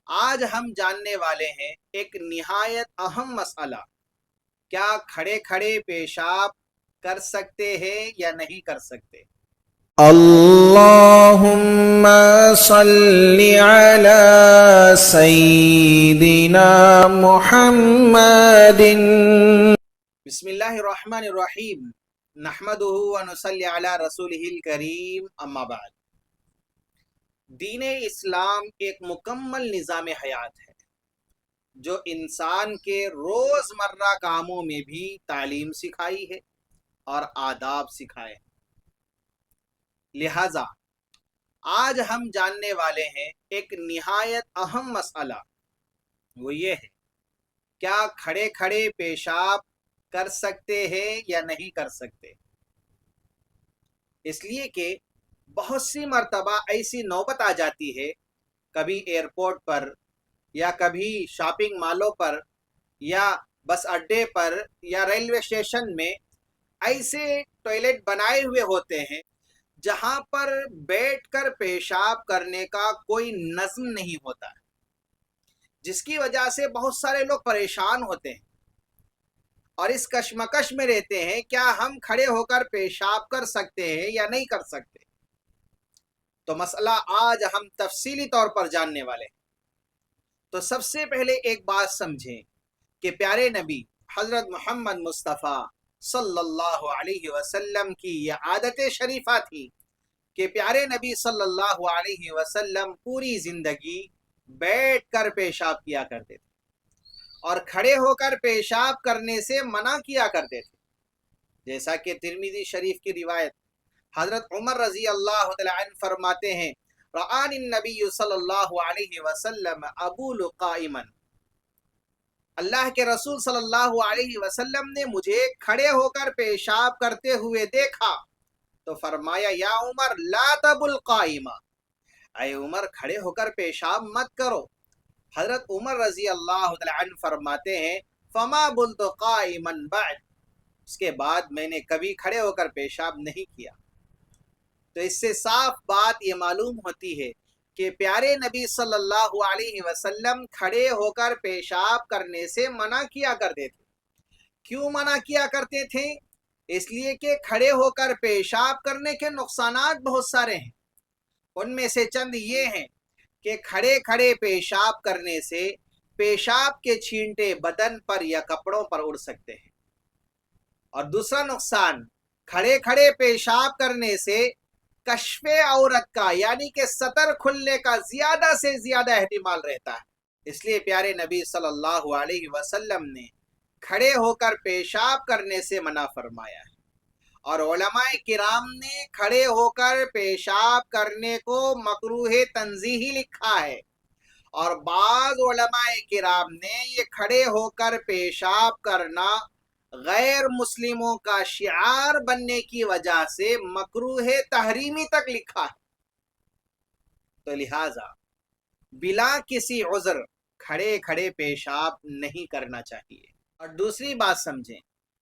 آج ہم جاننے والے ہیں ایک نہایت اہم مسئلہ، کیا کھڑے کھڑے پیشاب کر سکتے ہیں یا نہیں کر سکتے؟ اللهم صل على سيدنا محمد. بسم اللہ الرحمن الرحیم، نحمدہ ونصلی علی رسولہ الکریم، اما بعد۔ دین اسلام ایک مکمل نظام حیات ہے جو انسان کے روزمرہ کاموں میں بھی تعلیم سکھائی ہے اور آداب سکھائے ہیں۔ لہذا آج ہم جاننے والے ہیں ایک نہایت اہم مسئلہ، وہ یہ ہے کیا کھڑے کھڑے پیشاب کر سکتے ہیں یا نہیں کر سکتے؟ اس لیے کہ بہت سی مرتبہ ایسی نوبت آ جاتی ہے، کبھی ایئرپورٹ پر یا کبھی شاپنگ مالوں پر یا بس اڈے پر یا ریلوے اسٹیشن میں ایسے ٹوائلٹ بنائے ہوئے ہوتے ہیں جہاں پر بیٹھ کر پیشاب کرنے کا کوئی نظم نہیں ہوتا، جس کی وجہ سے بہت سارے لوگ پریشان ہوتے ہیں اور اس کشمکش میں رہتے ہیں کیا ہم کھڑے ہو کر پیشاب کر سکتے ہیں یا نہیں کر سکتے۔ تو مسئلہ آج ہم تفصیلی طور پر جاننے والے ہیں۔ تو سب سے پہلے ایک بات سمجھیں کہ پیارے نبی حضرت محمد مصطفیٰ صلی اللہ علیہ وسلم کی یہ عادت شریفہ تھی کہ پیارے نبی صلی اللہ علیہ وسلم پوری زندگی بیٹھ کر پیشاب کیا کرتے تھے اور کھڑے ہو کر پیشاب کرنے سے منع کیا کرتے تھے، جیسا کہ ترمذی شریف کی روایت حضرت عمر رضی اللہ تعالی عنہ فرماتے ہیں، رآنی النبی صلی اللہ علیہ وسلم ابول قائما، اللہ کے رسول صلی اللہ علیہ وسلم نے مجھے کھڑے ہو کر پیشاب کرتے ہوئے دیکھا تو فرمایا، یا عمر لا تبل قائما، اے عمر کھڑے ہو کر پیشاب مت کرو۔ حضرت عمر رضی اللہ تعالی عنہ فرماتے ہیں، فما بلت قائما بعد، اس کے بعد میں نے کبھی کھڑے ہو کر پیشاب نہیں کیا۔ تو اس سے صاف بات یہ معلوم ہوتی ہے کہ پیارے نبی صلی اللہ علیہ وسلم کھڑے ہو کر پیشاب کرنے سے منع کیا کرتے تھے۔ کیوں منع کیا کرتے تھے؟ اس لیے کہ کھڑے ہو کر پیشاب کرنے کے نقصانات بہت سارے ہیں۔ ان میں سے چند یہ ہیں کہ کھڑے کھڑے پیشاب کرنے سے پیشاب کے چھینٹے بدن پر یا کپڑوں پر اڑ سکتے ہیں، اور دوسرا نقصان، کھڑے کھڑے پیشاب کرنے سے کشف عورت کا یعنی کہ سطر کھلنے کا زیادہ سے زیادہ احتمال رہتا ہے۔ اس لیے پیارے نبی صلی اللہ علیہ وسلم نے کھڑے ہو کر پیشاب کرنے سے منع فرمایا ہے، اور علماء کرام نے کھڑے ہو کر پیشاب کرنے کو مکروہ تنزیہی لکھا ہے، اور بعض علماء کرام نے یہ کھڑے ہو کر پیشاب کرنا غیر مسلموں کا شعار بننے کی وجہ سے مکروہ تحریمی تک لکھا ہے۔ تو لہٰذا بلا کسی عذر کھڑے کھڑے پیشاب نہیں کرنا چاہیے۔ اور دوسری بات سمجھیں،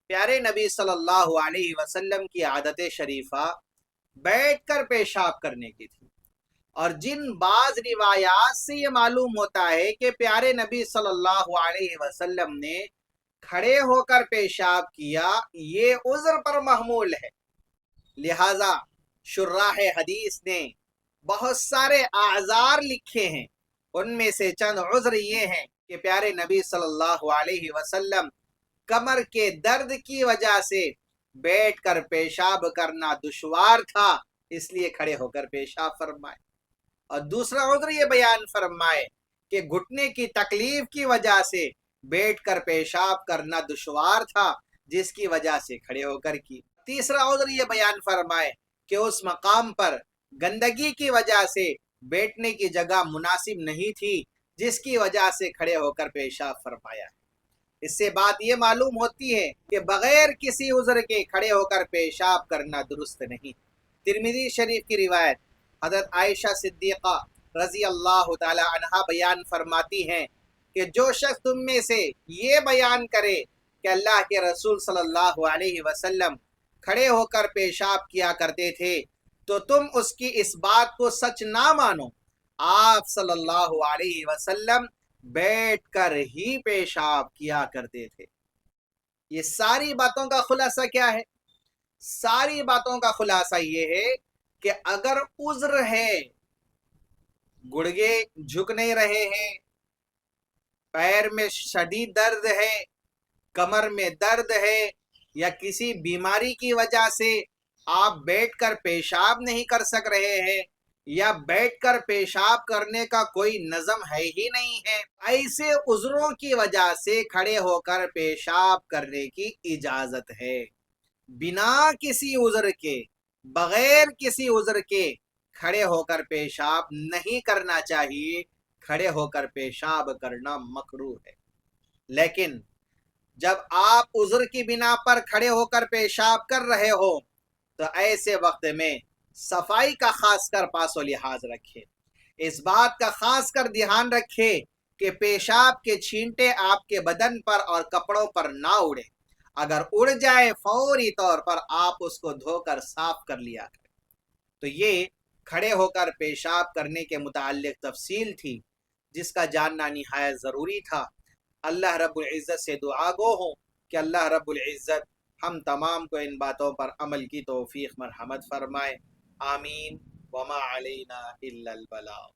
پیارے نبی صلی اللہ علیہ وسلم کی عادت شریفہ بیٹھ کر پیشاب کرنے کی تھی، اور جن بعض روایات سے یہ معلوم ہوتا ہے کہ پیارے نبی صلی اللہ علیہ وسلم نے کھڑے ہو کر پیشاب کیا، یہ عذر پر محمول ہے۔ لہذا شراح حدیث نے بہت سارے اعذار لکھے ہیں، ان میں سے چند عذر یہ ہیں کہ پیارے نبی صلی اللہ علیہ وسلم کمر کے درد کی وجہ سے بیٹھ کر پیشاب کرنا دشوار تھا، اس لیے کھڑے ہو کر پیشاب فرمائے، اور دوسرا عذر یہ بیان فرمائے کہ گھٹنے کی تکلیف کی وجہ سے بیٹھ کر پیشاب کرنا دشوار تھا، جس کی وجہ سے کھڑے ہو کر کی۔ تیسرا عذر یہ بیان فرمائے کہ اس مقام پر گندگی کی وجہ سے بیٹھنے کی جگہ مناسب نہیں تھی، جس کی وجہ سے کھڑے ہو کر پیشاب فرمایا۔ اس سے بات یہ معلوم ہوتی ہے کہ بغیر کسی عذر کے کھڑے ہو کر پیشاب کرنا درست نہیں۔ ترمذی شریف کی روایت حضرت عائشہ صدیقہ رضی اللہ تعالی عنہا بیان فرماتی ہیں کہ جو شخص تم میں سے یہ بیان کرے کہ اللہ کے رسول صلی اللہ علیہ وسلم کھڑے ہو کر پیشاب کیا کرتے تھے، تو تم اس کی اس بات کو سچ نہ مانو آپ صلی اللہ علیہ وسلم بیٹھ کر ہی پیشاب کیا کرتے تھے۔ یہ ساری باتوں کا خلاصہ کیا ہے؟ ساری باتوں کا خلاصہ یہ ہے کہ اگر عذر ہے، گڑگے جھک نہیں رہے ہیں، پیر میں شدید درد ہے، کمر میں درد ہے، یا کسی بیماری کی وجہ سے آپ بیٹھ کر پیشاب نہیں کر سک رہے ہیں، یا بیٹھ کر پیشاب کرنے کا کوئی نظم ہے ہی نہیں ہے، ایسے عذروں کی وجہ سے کھڑے ہو کر پیشاب کرنے کی اجازت ہے۔ بنا کسی عذر کے، بغیر کسی عذر کے کھڑے ہو کر پیشاب نہیں کرنا چاہیے۔ کھڑے ہو کر پیشاب کرنا مکروہ ہے۔ لیکن جب آپ عذر کی بنا پر کھڑے ہو کر پیشاب کر رہے ہو تو ایسے وقت میں صفائی کا خاص کر پاس و لحاظ رکھے، اس بات کا خاص کر دھیان رکھے کہ پیشاب کے چھینٹے آپ کے بدن پر اور کپڑوں پر نہ اڑے۔ اگر اڑ جائے فوری طور پر آپ اس کو دھو کر صاف کر لیا کریں۔ تو یہ کھڑے ہو کر پیشاب کرنے کے متعلق تفصیل تھی جس کا جاننا نہایت ضروری تھا۔ اللہ رب العزت سے دعا گو ہوں کہ اللہ رب العزت ہم تمام کو ان باتوں پر عمل کی توفیق مرحمت فرمائے۔ آمین۔ وما علینا الا البلاغ۔